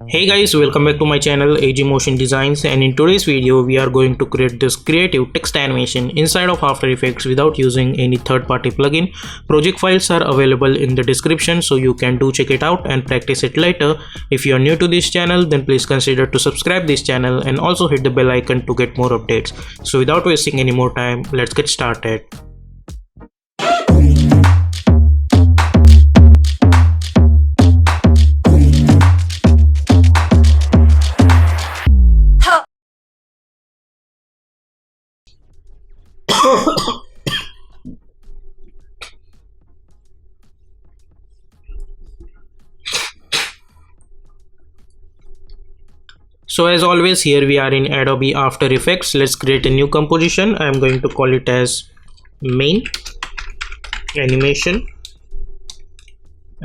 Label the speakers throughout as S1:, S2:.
S1: Hey guys, welcome back to my channel AG Motion Designs, and in today's video we are going to create this creative text animation inside of After Effects without using any third-party plugin. Project files are available in the description, so you can do check it out and practice it later. If you are new to this channel, then please consider to subscribe this channel and also hit the bell icon to get more updates. So without wasting any more time, let's get started. So as always, here we are in Adobe After Effects. Let's create a new composition. I'm going to call it as main animation,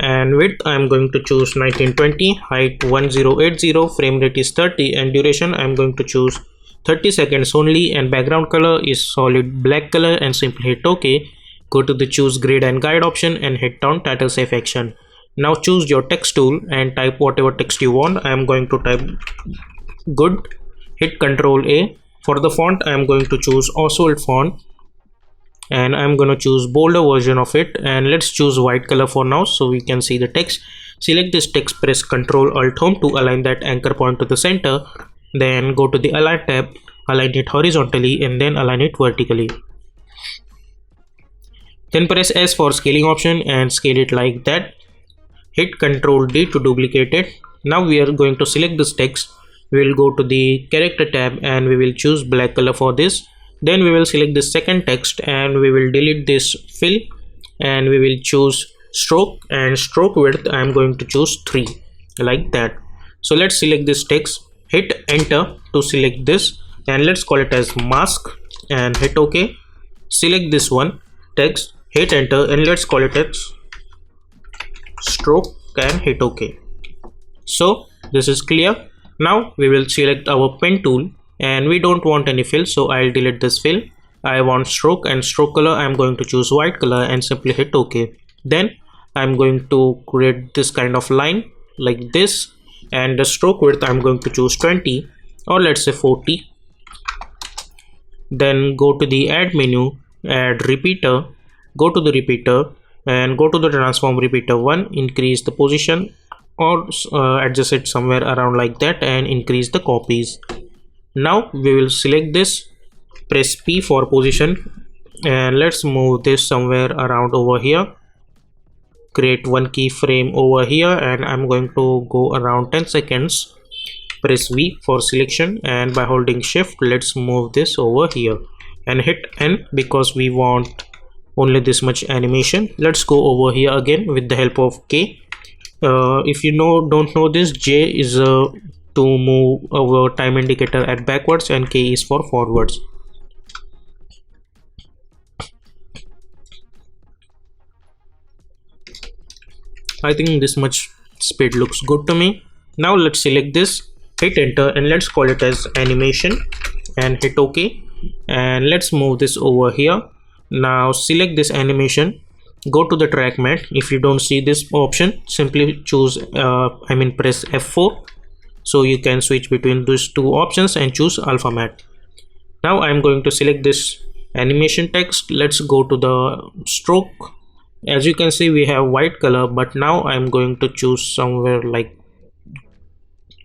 S1: and width I'm going to choose 1920, height 1080, frame rate is 30, and duration I'm going to choose 30 seconds only, and background color is solid black color, and simply hit OK. Go to the choose grid and guide option and hit down title safe action. Now choose your text tool and type whatever text you want. I am going to type good. Hit Ctrl A. For the font I am going to choose Oswald font, and I'm going to choose bolder version of it, and let's choose white color for now so we can see the text. Select this text, press Ctrl Alt Home to align that anchor point to the center. Then go to the Align tab, align it horizontally and then align it vertically. Then press S for scaling option and scale it like that. Hit Ctrl D to duplicate it. Now we are going to select this text. We will go to the character tab and we will choose black color for this. Then we will select the second text and we will delete this fill, and we will choose stroke, and stroke width I am going to choose 3 like that. So let's select this text, hit enter to select this, and let's call it as mask and hit OK. Select this one text, hit enter, and let's call it as stroke and hit OK. So this is clear. Now we will select our pen tool, and we don't want any fill, so I'll delete this fill. I want stroke, and stroke color I'm going to choose white color and simply hit OK. Then I'm going to create this kind of line like this, and the stroke width I'm going to choose 20 or let's say 40. Then go to the add menu, add repeater, go to the repeater and go to the transform repeater 1, increase the position or adjust it somewhere around like that and increase the copies. Now we will select this, press P for position, and let's move this somewhere around over here. Create one keyframe over here, and I'm going to go around 10 seconds. Press V for selection, and by holding shift let's move this over here and hit N because we want only this much animation. Let's go over here again with the help of K. If you don't know this, J is to move our time indicator at backwards, and K is for forwards. I think this much speed looks good to me. Now let's select this, hit enter, and let's call it as animation and hit OK, and let's move this over here. Now select this animation, go to the track mat. If you don't see this option, simply choose press F4 so you can switch between these two options and choose alpha mat. Now I'm going to select this animation text. Let's go to the stroke. As you can see, we have white color, but now I'm going to choose somewhere like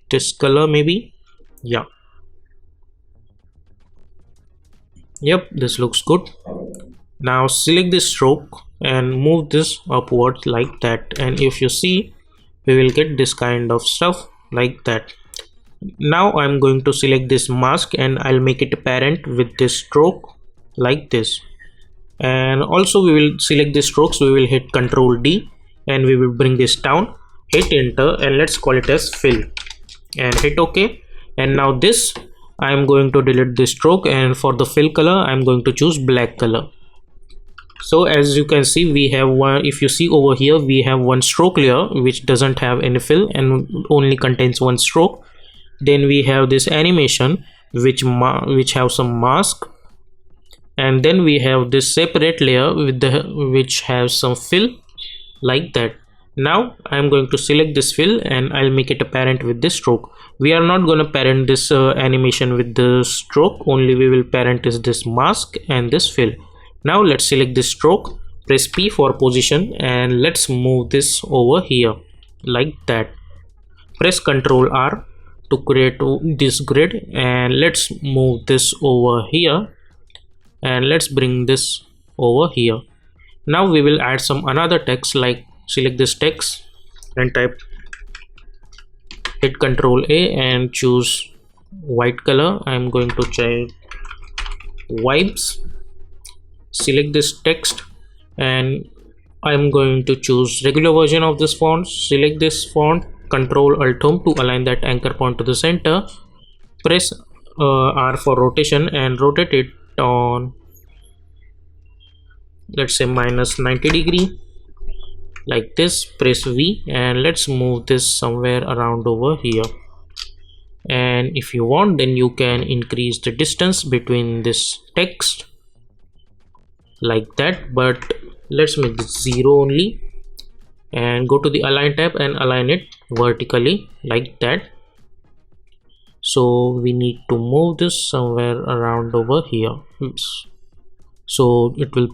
S1: this color, maybe. Yeah, yep, this looks good. Now select this stroke and move this upwards like that, and if you see, we will get this kind of stuff like that. Now I'm going to select this mask and I'll make it apparent with this stroke like this, and also we will select the strokes. We will hit Ctrl D and we will bring this down, hit enter, and let's call it as fill and hit OK. And now this I'm going to delete this stroke, and for the fill color I'm going to choose black color. So as you can see, we have one, if you see over here, we have one stroke layer which doesn't have any fill and only contains one stroke. Then we have this animation which have some mask, and then we have this separate layer with which has some fill like that. Now I'm going to select this fill and I'll make it a parent with this stroke. We are not going to parent this animation with the stroke, only we will parent is this mask and this fill. Now let's select this stroke, press P for position, and let's move this over here like that. Press Ctrl R to create this grid, and let's move this over here, and let's bring this over here. Now we will add some another text, like select this text and type, hit Ctrl A and choose white color. I'm going to change vibes. Select this text and I'm going to choose regular version of this font. Select this font, Ctrl Alt Home to align that anchor point to the center. Press R for rotation and rotate it on, let's say, -90° like this. Press V and let's move this somewhere around over here. And if you want, then you can increase the distance between this text like that, but let's make this 0 only, and go to the align tab and align it vertically like that. So we need to move this somewhere around over here. Oops. So it will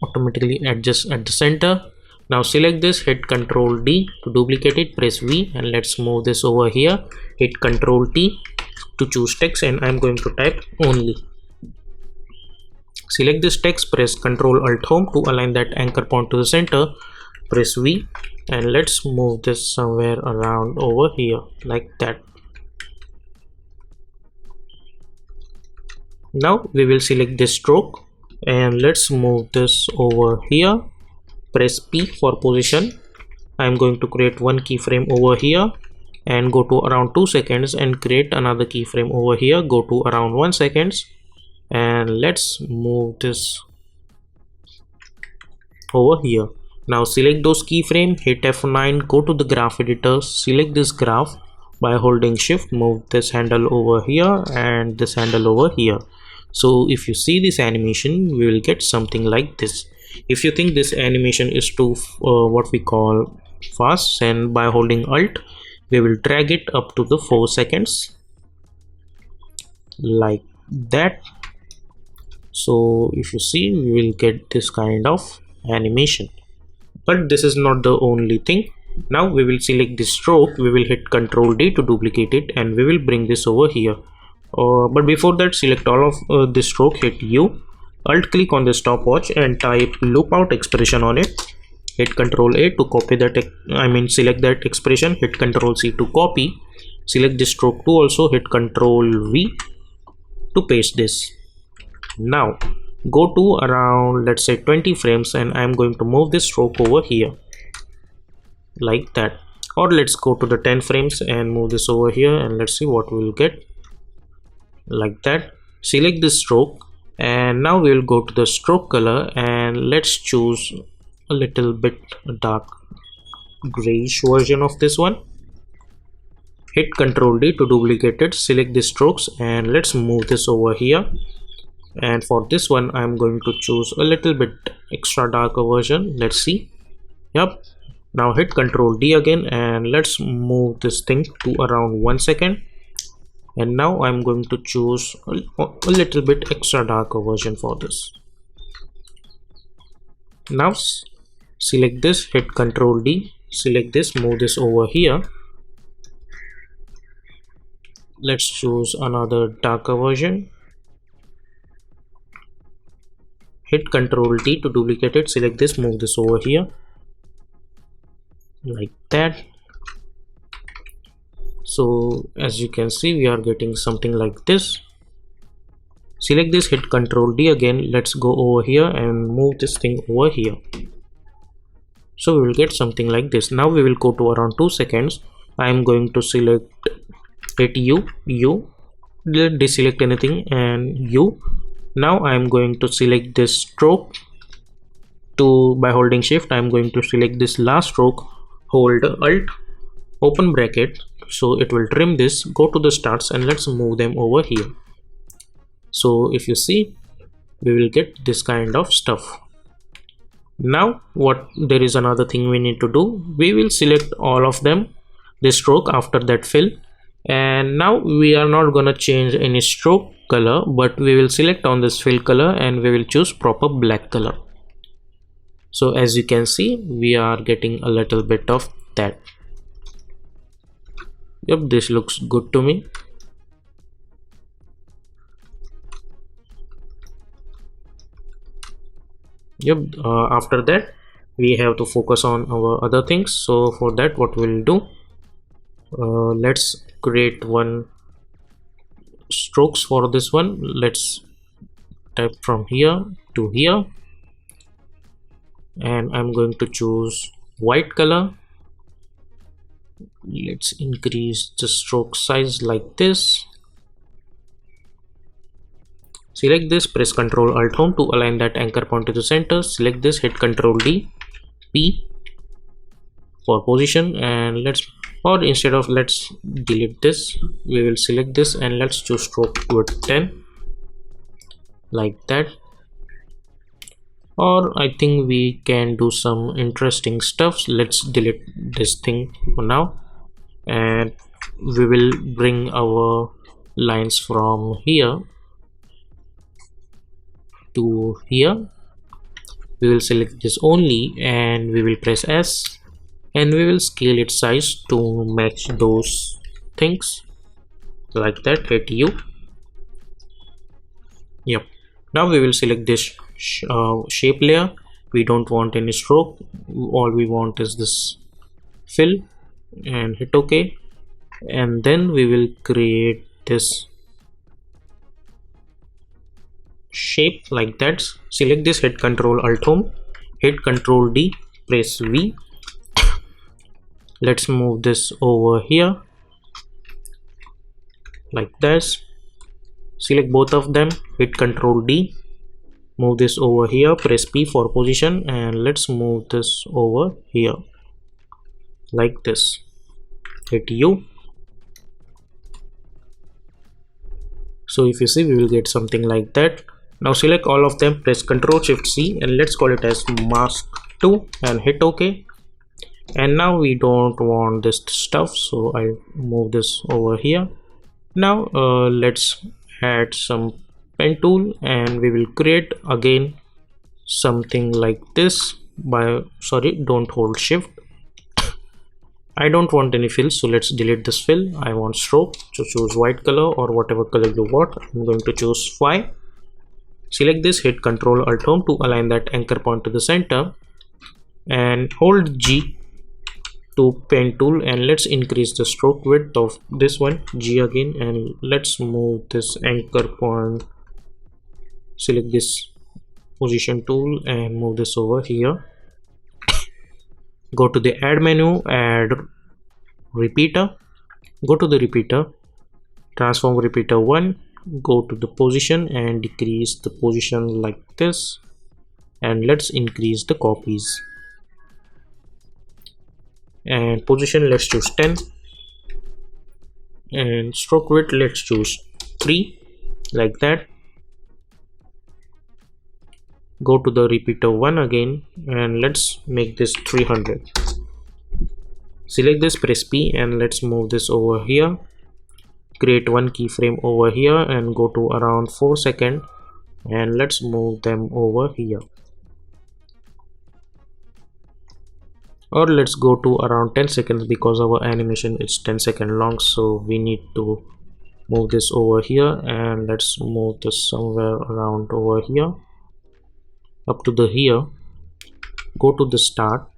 S1: automatically adjust at the center. Now select this, hit Ctrl D to duplicate it, press V, and let's move this over here. Hit Ctrl T to choose text, and I'm going to type only. Select this text, press Ctrl Alt Home to align that anchor point to the center. Press V and let's move this somewhere around over here like that. Now we will select this stroke and let's move this over here. Press P for position. I'm going to create one keyframe over here and go to around 2 seconds, and create another keyframe over here, go to around 1 second, and let's move this over here. Now select those keyframe, hit F9, go to the graph editor, select this graph. By holding shift, move this handle over here and this handle over here. So if you see this animation, we will get something like this. If you think this animation is too what we call fast, and by holding Alt, we will drag it up to the 4 seconds like that. So if you see, we will get this kind of animation. But this is not the only thing. Now we will select this stroke, we will hit Ctrl D to duplicate it, and we will bring this over here. But before that, select all of this stroke, hit U, Alt click on the stopwatch and type loop out expression on it. Hit Ctrl A to copy that, select that expression, hit Ctrl C to copy. Select this stroke 2 also, hit Ctrl V to paste this. Now go to around, let's say, 20 frames, and I'm going to move this stroke over here like that. Or let's go to the 10 frames and move this over here, and let's see what we'll get like that. Select this stroke, and now we'll go to the stroke color and let's choose a little bit dark grayish version of this one. Hit Ctrl D to duplicate it, select the strokes, and let's move this over here. And for this one, I'm going to choose a little bit extra darker version. Let's see. Yep. Now hit Ctrl D again, and let's move this thing to around 1 second. And now I'm going to choose a little bit extra darker version for this. Now select this, hit Ctrl D, select this, move this over here. Let's choose another darker version. Hit Ctrl D to duplicate it, select this, move this over here like that. So as you can see, we are getting something like this. Select this, hit Ctrl D again, let's go over here and move this thing over here. So we will get something like this. Now we will go to around 2 seconds. I am going to select, hit U, deselect anything, and U. Now I am going to select this stroke. By holding shift, I am going to select this last stroke, hold Alt, open bracket, so it will trim this. Go to the starts and let's move them over here. So if you see, we will get this kind of stuff. Now what there is another thing we need to do. We will select all of them, the stroke after that fill, and now we are not gonna change any stroke color, but we will select on this fill color and we will choose proper black color. So as you can see, we are getting a little bit of that. Yep, this looks good to me. Yep, after that we have to focus on our other things. So for that, what we'll do, let's create one strokes for this one. Let's type from here to here, and I'm going to choose white color. Let's increase the stroke size like this. Select this, press Ctrl Alt Home to align that anchor point to the center. Select this, hit Ctrl D, P for position, and let's delete this. We will select this and let's choose stroke width 10 like that. Or I think we can do some interesting stuff. Let's delete this thing for now, and we will bring our lines from here to here. We will select this only and we will press S, and we will scale its size to match those things like that. Hit U. Yep, now we will select this shape layer. We don't want any stroke, all we want is this fill, and hit OK. And then we will create this shape like that. Select this, hit Ctrl Alt Home, hit Ctrl D, press V. Let's move this over here like this. Select both of them, hit Ctrl D, move this over here, press P for position, and let's move this over here like this. Hit U. So if you see, we will get something like that. Now select all of them, press Ctrl Shift C, and let's call it as mask 2 and hit OK. And now we don't want this stuff, so I move this over here. Now let's add some pen tool and we will create again something like this don't hold shift. I don't want any fill, so let's delete this fill. I want stroke, so choose white color or whatever color you want. I'm going to choose 5. Select this, hit Ctrl Alt Home to align that anchor point to the center, and hold G to pen tool, and let's increase the stroke width of this one, G again, and let's move this anchor point. Select this position tool and move this over here. Go to the add menu, add repeater, go to the repeater, transform repeater 1, go to the position and decrease the position like this, and let's increase the copies. And position, let's choose 10, and stroke width, let's choose 3 like that. Go to the repeater 1 again and let's make this 300. Select this, press P, and let's move this over here. Create one keyframe over here and go to around 4 seconds, and let's move them over here. Or let's go to around 10 seconds because our animation is 10 seconds long, so we need to move this over here, and let's move this somewhere around over here up to the here. Go to the start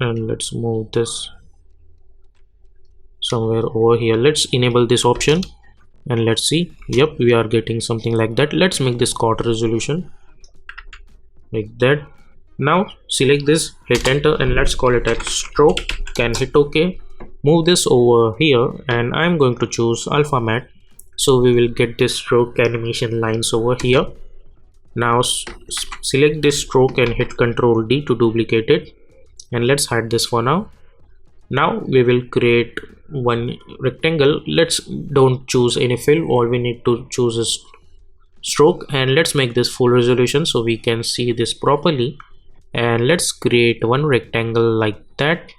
S1: and let's move this somewhere over here. Let's enable this option and let's see. Yep, we are getting something like that. Let's make this quad resolution like that. Now select this, hit enter, and let's call it as stroke, and hit OK. Move this over here and I'm going to choose alpha matte, so we will get this stroke animation lines over here. Now select this stroke and hit Ctrl D to duplicate it, and let's hide this for now. Now we will create one rectangle. Let's don't choose any fill, all we need to choose is stroke, and let's make this full resolution so we can see this properly. And let's create one rectangle like that.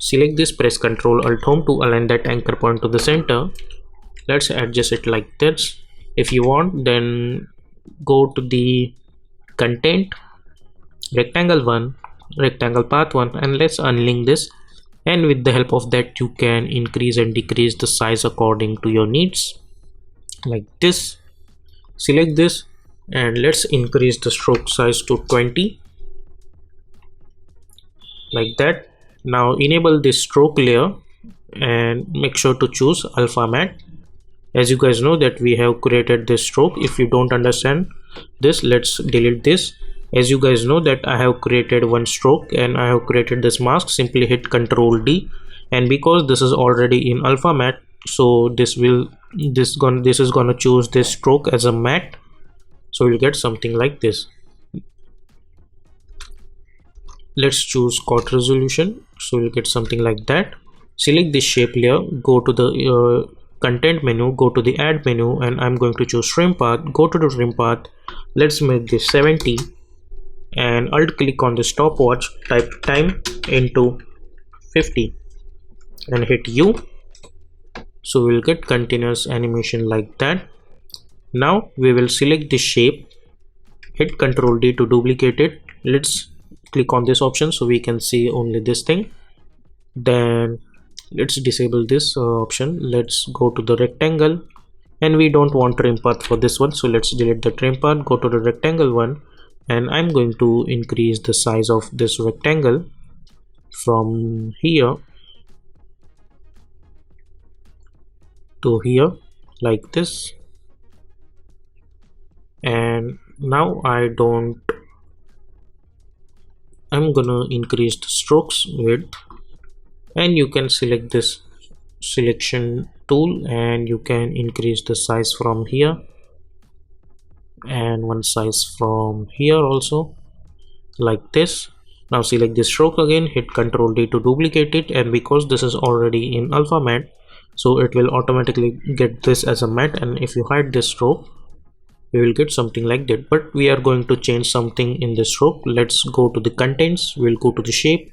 S1: Select this, press Ctrl Alt Home to align that anchor point to the center. Let's adjust it like this. If you want, then go to the content, rectangle 1, rectangle path 1, and let's unlink this. And with the help of that, you can increase and decrease the size according to your needs like this. Select this and let's increase the stroke size to 20 like that. Now enable this stroke layer and make sure to choose alpha matte. As you guys know that we have created this stroke. If you don't understand this, let's delete this. As you guys know that I have created one stroke and I have created this mask. Simply hit Ctrl D, and because this is already in alpha matte, so this is gonna choose this stroke as a matte, so we'll get something like this. Let's choose quarter resolution, so we'll get something like that. Select this shape layer, go to the content menu, go to the add menu, and I'm going to choose trim path. Go to the trim path, let's make this 70 and alt click on the stopwatch, type time into 50 and hit U. So we'll get continuous animation like that. Now we will select this shape, hit Ctrl D to duplicate it. Let's click on this option so we can see only this thing. Then let's disable this option. Let's go to the rectangle, and we don't want trim path for this one, so let's delete the trim path. Go to the rectangle one, and I'm going to increase the size of this rectangle from here to here like this. And now I'm gonna increase the strokes width, and you can select this selection tool and you can increase the size from here and one size from here also like this. Now select this stroke again, hit Ctrl D to duplicate it, and because this is already in alpha matte, so it will automatically get this as a matte, and if you hide this stroke we will get something like that. But we are going to change something in the stroke. Let's go to the contents, we'll go to the shape,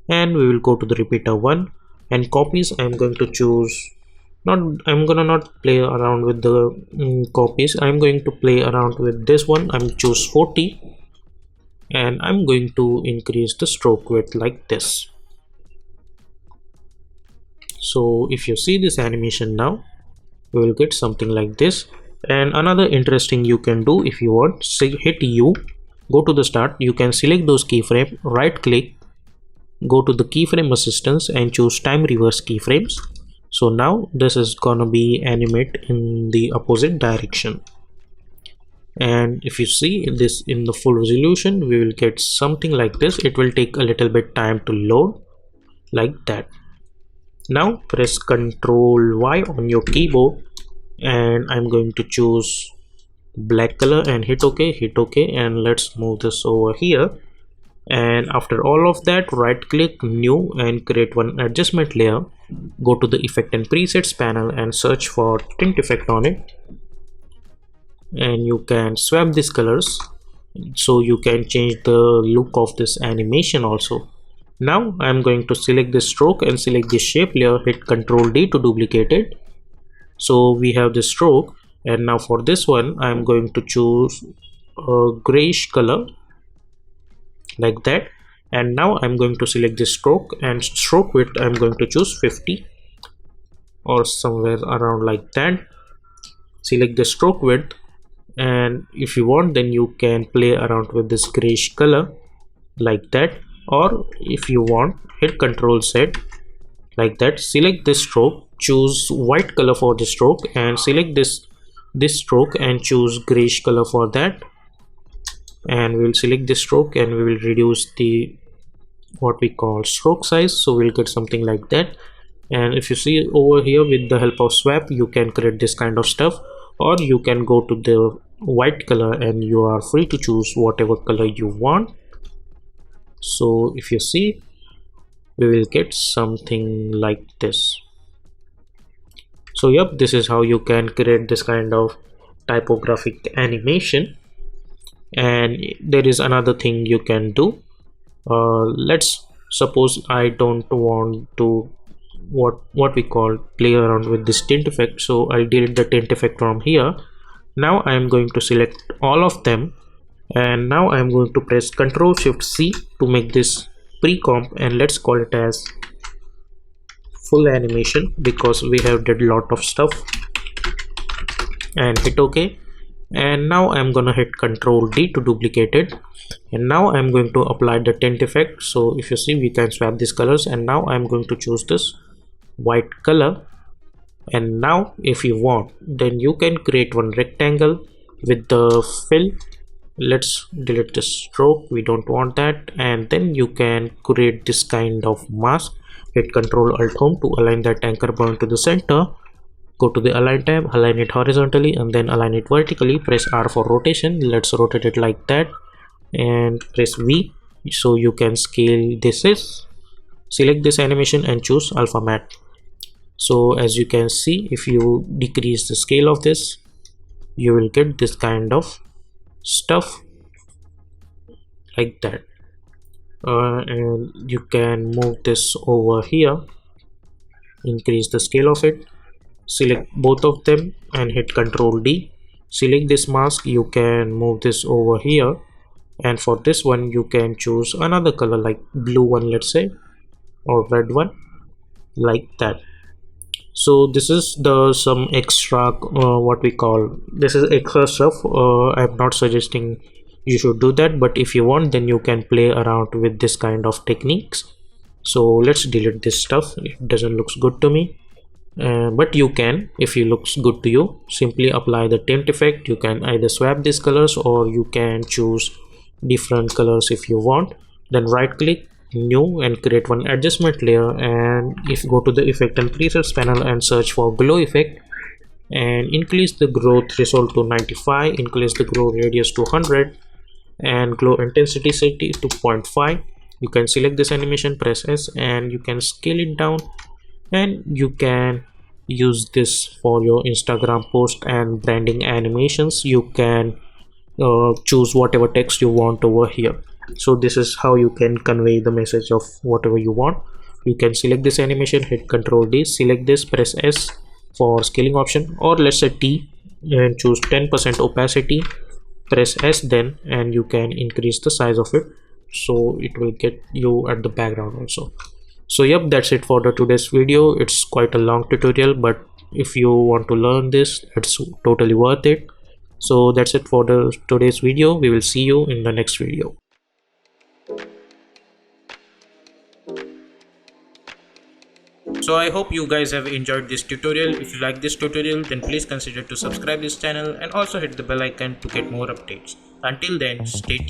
S1: and we will go to the repeater 1, and copies I'm going to choose I'm gonna not play around with the copies. I'm going to play around with this one. I'm choose 40, and I'm going to increase the stroke width like this. So if you see this animation now, we will get something like this. And another interesting you can do, if you want, say hit U, go to the start, you can select those keyframe, right click, go to the keyframe assistance and choose time reverse keyframes. So now this is gonna be animate in the opposite direction. And if you see this in the full resolution, we will get something like this. It will take a little bit time to load like that. Now press Ctrl Y on your keyboard, and I'm going to choose black color and hit OK, and let's move this over here. And after all of that, right click new and create one adjustment layer. Go to the effect and presets panel and search for tint effect on it, and you can swap these colors so you can change the look of this animation also. Now I'm going to select this stroke and select this shape layer, hit Ctrl D to duplicate it. So we have this stroke, and now for this one I'm going to choose a grayish color like that. And now I'm going to select this stroke, and stroke width I'm going to choose 50 or somewhere around like that. Select the stroke width, and if you want then you can play around with this grayish color like that, or if you want hit Ctrl Z like that. Select this stroke, choose white color for the stroke, and select this stroke and choose grayish color for that. And we will select this stroke and we will reduce the what we call stroke size, so we'll get something like that. And if you see over here, with the help of swap you can create this kind of stuff, or you can go to the white color and you are free to choose whatever color you want. So if you see, we will get something like this. So yep, this is how you can create this kind of typographic animation. And there is another thing you can do. Let's suppose I don't want to what we call play around with this tint effect, so I'll delete the tint effect from here. Now I am going to select all of them, and now I am going to press Ctrl Shift C to make this pre-comp, and let's call it as full animation because we have did lot of stuff, and hit OK. And now I'm gonna hit Ctrl D to duplicate it, and now I'm going to apply the tint effect. So if you see, we can swap these colors, and now I'm going to choose this white color. And now if you want, then you can create one rectangle with the fill. Let's delete the stroke, we don't want that. And then you can create this kind of mask. Hit Ctrl Alt Home to align that anchor point to the center. Go to the align tab, align it horizontally and then align it vertically. Press R for rotation. Let's rotate it like that, and press V so you can scale this. Select this animation and choose alpha matte. So as you can see, if you decrease the scale of this, you will get this kind of stuff like that. And you can move this over here, increase the scale of it, select both of them and hit Ctrl D. Select this mask, you can move this over here, and for this one you can choose another color like blue one, let's say, or red one, like that. So this is the some extra what we call, this is extra stuff. I'm not suggesting you should do that, but if you want, then you can play around with this kind of techniques. So let's delete this stuff, it doesn't looks good to me. But you can, if it looks good to you, simply apply the tint effect. You can either swap these colors or you can choose different colors if you want. Then right click, new, and create one adjustment layer. And if you go to the effect and presets panel and search for glow effect, and increase the glow threshold to 95, increase the glow radius to 100, and glow intensity setting to 0.5. You can select this animation, press S, and you can scale it down, and you can use this for your Instagram post and branding animations. You can choose whatever text you want over here. So this is how you can convey the message of whatever you want. You can select this animation, hit Ctrl D, select this, press S for scaling option, or let's say T, and choose 10% opacity, press S then, and you can increase the size of it so it will get you at the background also. So yep, that's it for the today's video. It's quite a long tutorial, but if you want to learn this, it's totally worth it. So that's it for the today's video. We will see you in the next video. So I hope you guys have enjoyed this tutorial. If you like this tutorial, then please consider to subscribe this channel and also hit the bell icon to get more updates. Until then, stay tuned.